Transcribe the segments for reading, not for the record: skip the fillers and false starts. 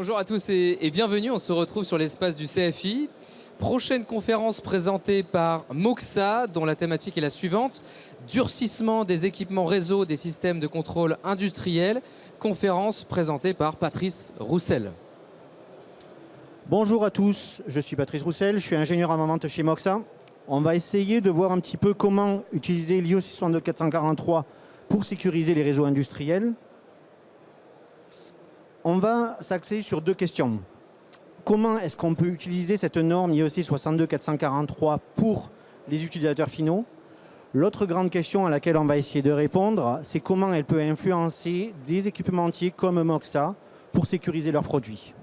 Bonjour à tous et bienvenue, on se retrouve sur l'espace du CFI. Prochaine conférence présentée par Moxa, dont la thématique est la suivante: durcissement des équipements réseau des systèmes de contrôle industriels. Conférence présentée par Patrice Roussel. Bonjour à tous, je suis Patrice Roussel, je suis ingénieur en vente chez Moxa. On va essayer de voir un petit peu comment utiliser l'IO 62443 pour sécuriser les réseaux industriels. On va s'axer sur deux questions. Comment est-ce qu'on peut utiliser cette norme IEC 62443 pour les utilisateurs finaux? L'autre grande question à laquelle on va essayer de répondre, c'est comment elle peut influencer des équipementiers comme Moxa pour sécuriser leurs produits.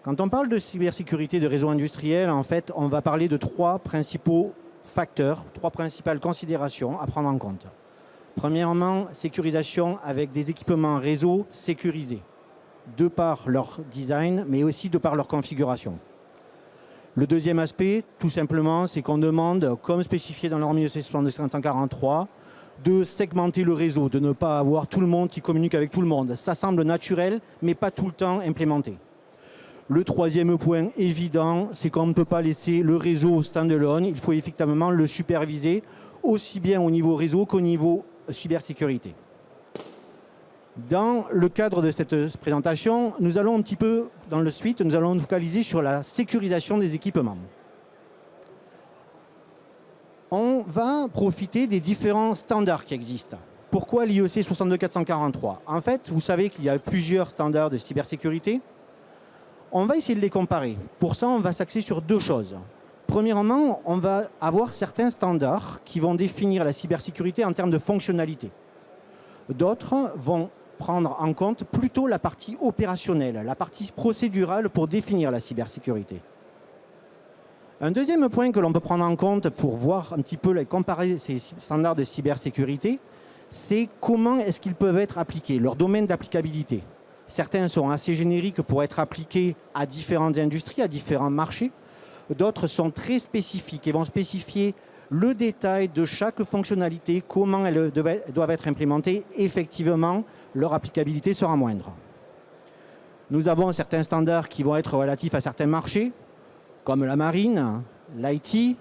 Quand on parle de cybersécurité de réseaux industriels, en fait, on va parler de trois principaux facteurs, trois principales considérations à prendre en compte. Premièrement, sécurisation avec des équipements réseau sécurisés, de par leur design, mais aussi de par leur configuration. Le deuxième aspect, tout simplement, c'est qu'on demande, comme spécifié dans la norme IEC 62443, de segmenter le réseau, de ne pas avoir tout le monde qui communique avec tout le monde. Ça semble naturel, mais pas tout le temps implémenté. Le troisième point évident, c'est qu'on ne peut pas laisser le réseau standalone. Il faut effectivement le superviser, aussi bien au niveau réseau qu'au niveau cybersécurité. Dans le cadre de cette présentation, nous allons un petit peu, dans le suite, nous allons nous focaliser sur la sécurisation des équipements. On va profiter des différents standards qui existent. Pourquoi l'IEC 62443? En fait, vous savez qu'il y a plusieurs standards de cybersécurité. On va essayer de les comparer. Pour ça, on va s'axer sur deux choses. Premièrement, on va avoir certains standards qui vont définir la cybersécurité en termes de fonctionnalité. D'autres vont prendre en compte plutôt la partie opérationnelle, la partie procédurale pour définir la cybersécurité. Un deuxième point que l'on peut prendre en compte pour voir un petit peu comparer ces standards de cybersécurité, c'est comment est-ce qu'ils peuvent être appliqués, leur domaine d'applicabilité. Certains sont assez génériques pour être appliqués à différentes industries, à différents marchés. D'autres sont très spécifiques et vont spécifier le détail de chaque fonctionnalité, comment elles doivent être implémentées. Effectivement, leur applicabilité sera moindre. Nous avons certains standards qui vont être relatifs à certains marchés, comme la marine, l'IT,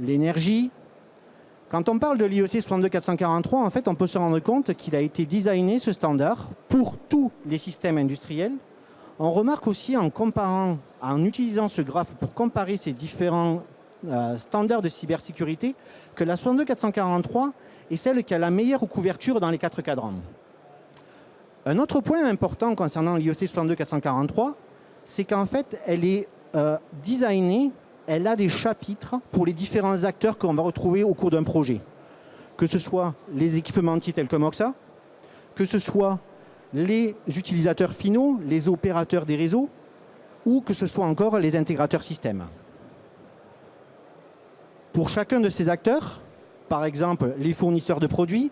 l'énergie. Quand on parle de l'IEC 62443, en fait, on peut se rendre compte qu'il a été designé, ce standard, pour tous les systèmes industriels. On remarque aussi en comparant, en utilisant ce graphe pour comparer ces différents standards de cybersécurité, que la 62443 est celle qui a la meilleure couverture dans les quatre cadrans. Un autre point important concernant l'IEC 62443, c'est qu'en fait, elle est designée, elle a des chapitres pour les différents acteurs qu'on va retrouver au cours d'un projet. Que ce soit les équipementiers tels que Moxa, que ce soit les utilisateurs finaux, les opérateurs des réseaux, ou que ce soit encore les intégrateurs système. Pour chacun de ces acteurs, par exemple les fournisseurs de produits,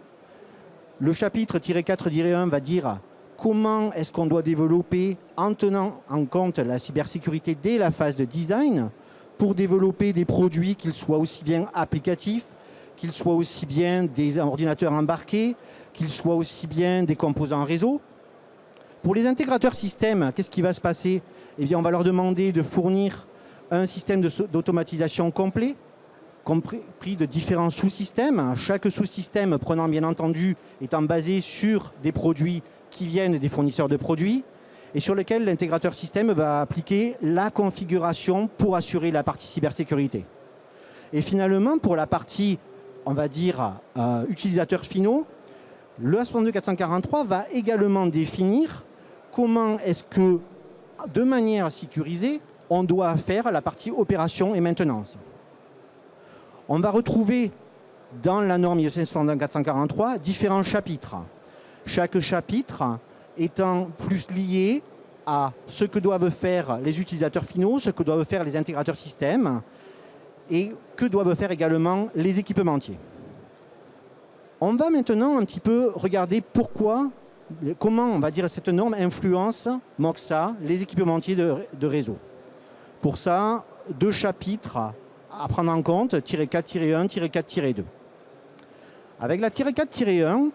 le chapitre -4-1 va dire comment est-ce qu'on doit développer en tenant en compte la cybersécurité dès la phase de design pour développer des produits qu'ils soient aussi bien applicatifs, qu'ils soient aussi bien des ordinateurs embarqués, qu'ils soient aussi bien des composants réseau. Pour les intégrateurs système, qu'est-ce qui va se passer? Eh bien, on va leur demander de fournir un système d'automatisation complet, compris de différents sous-systèmes. Chaque sous-système prenant bien entendu étant basé sur des produits qui viennent des fournisseurs de produits et sur lequel l'intégrateur système va appliquer la configuration pour assurer la partie cybersécurité. Et finalement, pour la partie, on va dire, utilisateurs finaux, le 62443 va également définir comment est-ce que, de manière sécurisée, on doit faire la partie opération et maintenance. On va retrouver dans la norme IEC 62443 différents chapitres. Chaque chapitre étant plus lié à ce que doivent faire les utilisateurs finaux, ce que doivent faire les intégrateurs système et que doivent faire également les équipementiers. On va maintenant un petit peu regarder comment on va dire cette norme influence Moxa, les équipementiers de réseau. Pour ça, deux chapitres à prendre en compte, -4-1, -4-2. Avec la -4-1,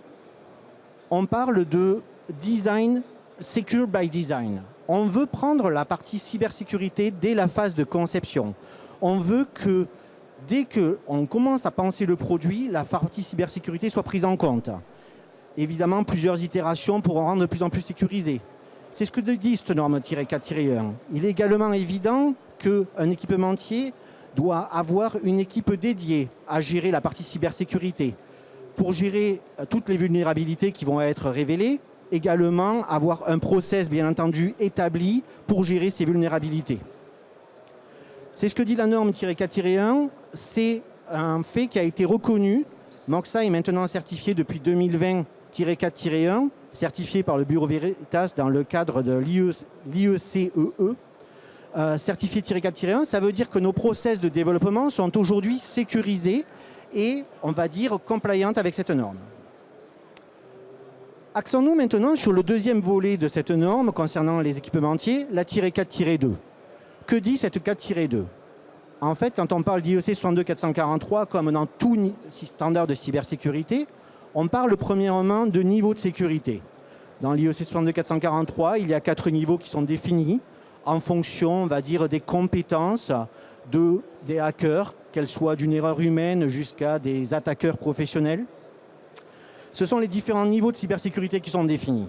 on parle de design, secure by design. On veut prendre la partie cybersécurité dès la phase de conception. On veut que dès qu'on commence à penser le produit, la partie cybersécurité soit prise en compte. Évidemment, plusieurs itérations pour en rendre de plus en plus sécurisé. C'est ce que dit cette norme -4-1. Il est également évident qu'un équipementier doit avoir une équipe dédiée à gérer la partie cybersécurité pour gérer toutes les vulnérabilités qui vont être révélées, également avoir un process bien entendu établi pour gérer ces vulnérabilités. C'est ce que dit la norme -4-1, c'est un fait qui a été reconnu. Moxa est maintenant certifié depuis 2020-4-1, certifié par le Bureau Veritas dans le cadre de l'IECEE. Certifié -4-1, ça veut dire que nos process de développement sont aujourd'hui sécurisés et, on va dire, compliant avec cette norme. Axons-nous maintenant sur le deuxième volet de cette norme concernant les équipementiers, la -4-2. Que dit cette 4-2? En fait, quand on parle d'IEC 62443, comme dans tout standard de cybersécurité, on parle premièrement de niveau de sécurité. Dans l'IEC 62443, il y a 4 niveaux qui sont définis en fonction, on va dire, des compétences des hackers, qu'elles soient d'une erreur humaine jusqu'à des attaqueurs professionnels. Ce sont les différents niveaux de cybersécurité qui sont définis.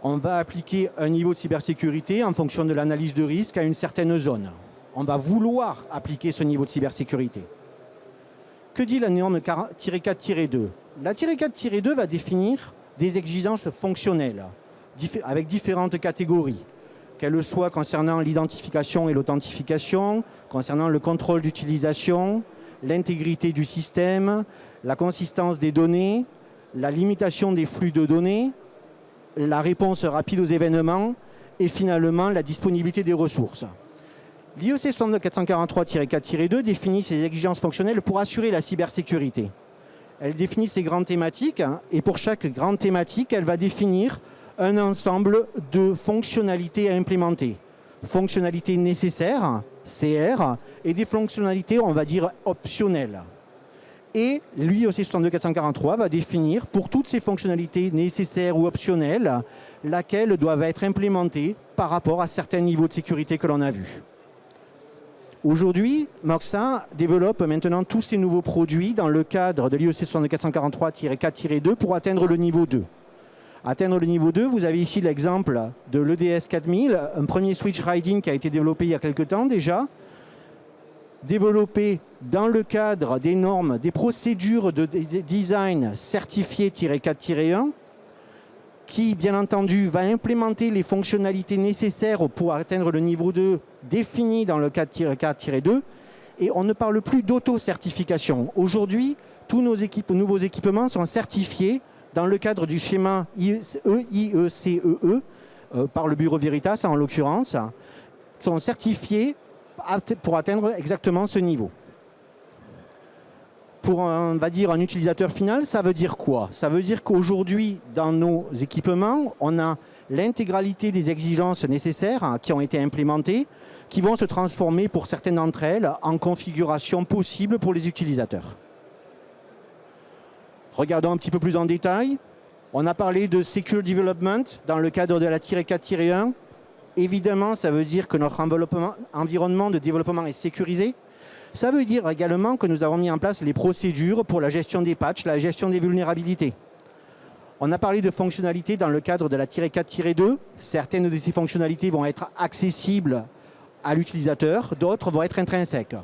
On va appliquer un niveau de cybersécurité en fonction de l'analyse de risque à une certaine zone. On va vouloir appliquer ce niveau de cybersécurité. Que dit la norme -4-2? La -4-2 va définir des exigences fonctionnelles avec différentes catégories, qu'elles soient concernant l'identification et l'authentification, concernant le contrôle d'utilisation, l'intégrité du système, la consistance des données, la limitation des flux de données, la réponse rapide aux événements et finalement la disponibilité des ressources. L'IEC 62443-4-2 définit ces exigences fonctionnelles pour assurer la cybersécurité. Elle définit ces grandes thématiques et pour chaque grande thématique, elle va définir un ensemble de fonctionnalités à implémenter. Fonctionnalités nécessaires, CR, et des fonctionnalités, on va dire, optionnelles. Et l'IEC 62443 va définir pour toutes ces fonctionnalités nécessaires ou optionnelles laquelle doivent être implémentées par rapport à certains niveaux de sécurité que l'on a vus. Aujourd'hui, Moxa développe maintenant tous ces nouveaux produits dans le cadre de l'IEC 62443-4-2 pour atteindre le niveau 2. Atteindre le niveau 2, vous avez ici l'exemple de l'EDS 4000, un premier switch riding qui a été développé il y a quelques temps déjà, développé dans le cadre des normes, des procédures de design certifiées -4-1, qui, bien entendu, va implémenter les fonctionnalités nécessaires pour atteindre le niveau 2 défini dans le 4-2. Et on ne parle plus d'auto-certification. Aujourd'hui, tous nos nouveaux équipements sont certifiés dans le cadre du schéma IECEE, par le Bureau Veritas en l'occurrence, sont certifiés pour atteindre exactement ce niveau. Pour on va dire, un utilisateur final, ça veut dire quoi? Ça veut dire qu'aujourd'hui, dans nos équipements, on a l'intégralité des exigences nécessaires qui ont été implémentées, qui vont se transformer pour certaines d'entre elles en configuration possible pour les utilisateurs. Regardons un petit peu plus en détail. On a parlé de Secure Development dans le cadre de la -4-1. Évidemment, ça veut dire que notre environnement de développement est sécurisé. Ça veut dire également que nous avons mis en place les procédures pour la gestion des patchs, la gestion des vulnérabilités. On a parlé de fonctionnalités dans le cadre de la -4-2. Certaines de ces fonctionnalités vont être accessibles à l'utilisateur, d'autres vont être intrinsèques.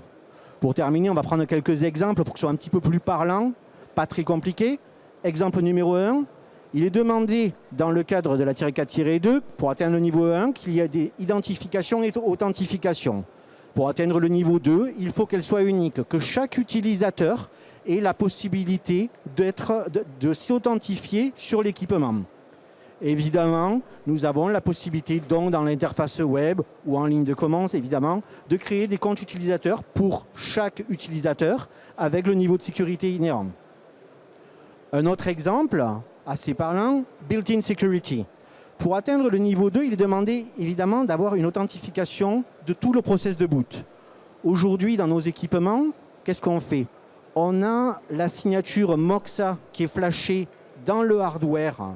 Pour terminer, on va prendre quelques exemples pour que ce soit un petit peu plus parlant, pas très compliqué. Exemple numéro 1, il est demandé dans le cadre de la -4-2, pour atteindre le niveau 1, qu'il y ait des identifications et authentifications. Pour atteindre le niveau 2, il faut qu'elle soit unique, que chaque utilisateur ait la possibilité de s'authentifier sur l'équipement. Évidemment, nous avons la possibilité, donc, dans l'interface web ou en ligne de commande, évidemment, de créer des comptes utilisateurs pour chaque utilisateur avec le niveau de sécurité inhérent. Un autre exemple, assez parlant, built-in security. Pour atteindre le niveau 2, il est demandé évidemment d'avoir une authentification de tout le process de boot. Aujourd'hui, dans nos équipements, qu'est-ce qu'on fait? On a la signature Moxa qui est flashée dans le hardware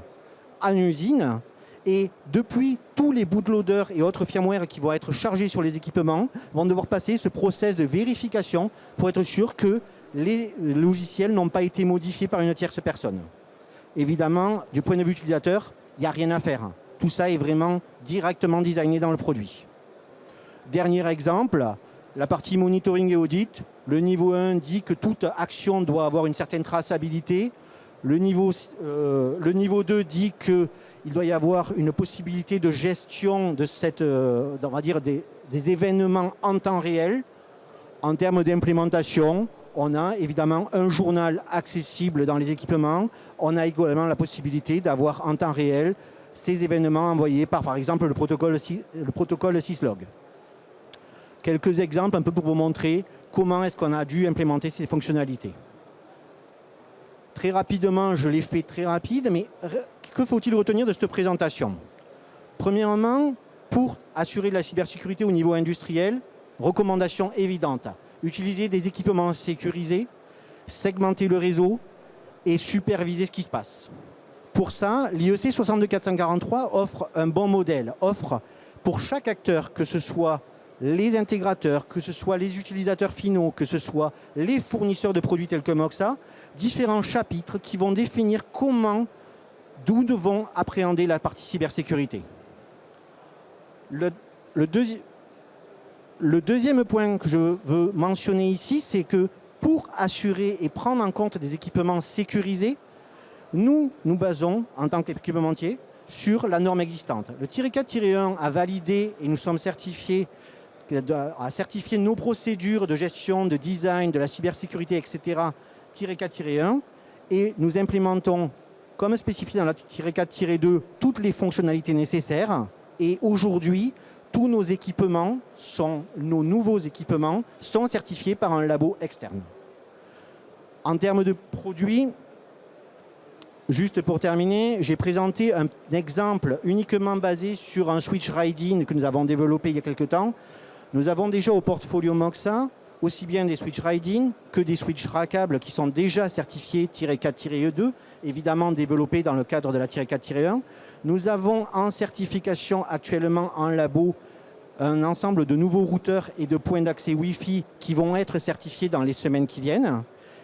en usine Et depuis, tous les bootloaders et autres firmware qui vont être chargés sur les équipements vont devoir passer ce process de vérification pour être sûr que les logiciels n'ont pas été modifiés par une tierce personne. Évidemment, du point de vue utilisateur, il n'y a rien à faire. Tout ça est vraiment directement designé dans le produit. Dernier exemple, la partie monitoring et audit. Le niveau 1 dit que toute action doit avoir une certaine traçabilité. Le niveau 2 dit qu'il doit y avoir une possibilité de gestion de on va dire des événements en temps réel. En termes d'implémentation, on a évidemment un journal accessible dans les équipements. On a également la possibilité d'avoir en temps réel ces événements envoyés par exemple, le protocole syslog. Quelques exemples un peu pour vous montrer comment est-ce qu'on a dû implémenter ces fonctionnalités. Très rapidement, je l'ai fait très rapide, mais que faut-il retenir de cette présentation? Premièrement, pour assurer la cybersécurité au niveau industriel, recommandation évidente. Utiliser des équipements sécurisés, segmenter le réseau et superviser ce qui se passe. Pour ça, l'IEC 62443 offre un bon modèle, offre pour chaque acteur, que ce soit les intégrateurs, que ce soit les utilisateurs finaux, que ce soit les fournisseurs de produits tels que Moxa, différents chapitres qui vont définir d'où devons appréhender la partie cybersécurité. Le deuxième point que je veux mentionner ici, c'est que pour assurer et prendre en compte des équipements sécurisés, nous nous basons, en tant qu'équipementier, sur la norme existante. Le -4-1 a validé et nous sommes certifiés, a certifié nos procédures de gestion, de design, de la cybersécurité, etc., -4-1, et nous implémentons, comme spécifié dans la -4-2, toutes les fonctionnalités nécessaires. Et aujourd'hui, tous nos équipements, nos nouveaux équipements, sont certifiés par un labo externe. En termes de produits, juste pour terminer, j'ai présenté un exemple uniquement basé sur un switch Raidin que nous avons développé il y a quelques temps. Nous avons déjà au portfolio Moxa aussi bien des switches Raidin que des switches rackables qui sont déjà certifiés -4-2, évidemment développés dans le cadre de la -4-1. Nous avons en certification actuellement en labo un ensemble de nouveaux routeurs et de points d'accès Wi-Fi qui vont être certifiés dans les semaines qui viennent.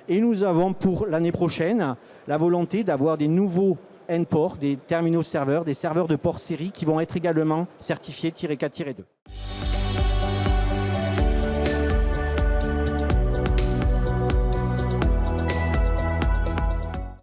Et nous avons pour l'année prochaine la volonté d'avoir des nouveaux endports, des terminaux serveurs, des serveurs de port série qui vont être également certifiés -4-2.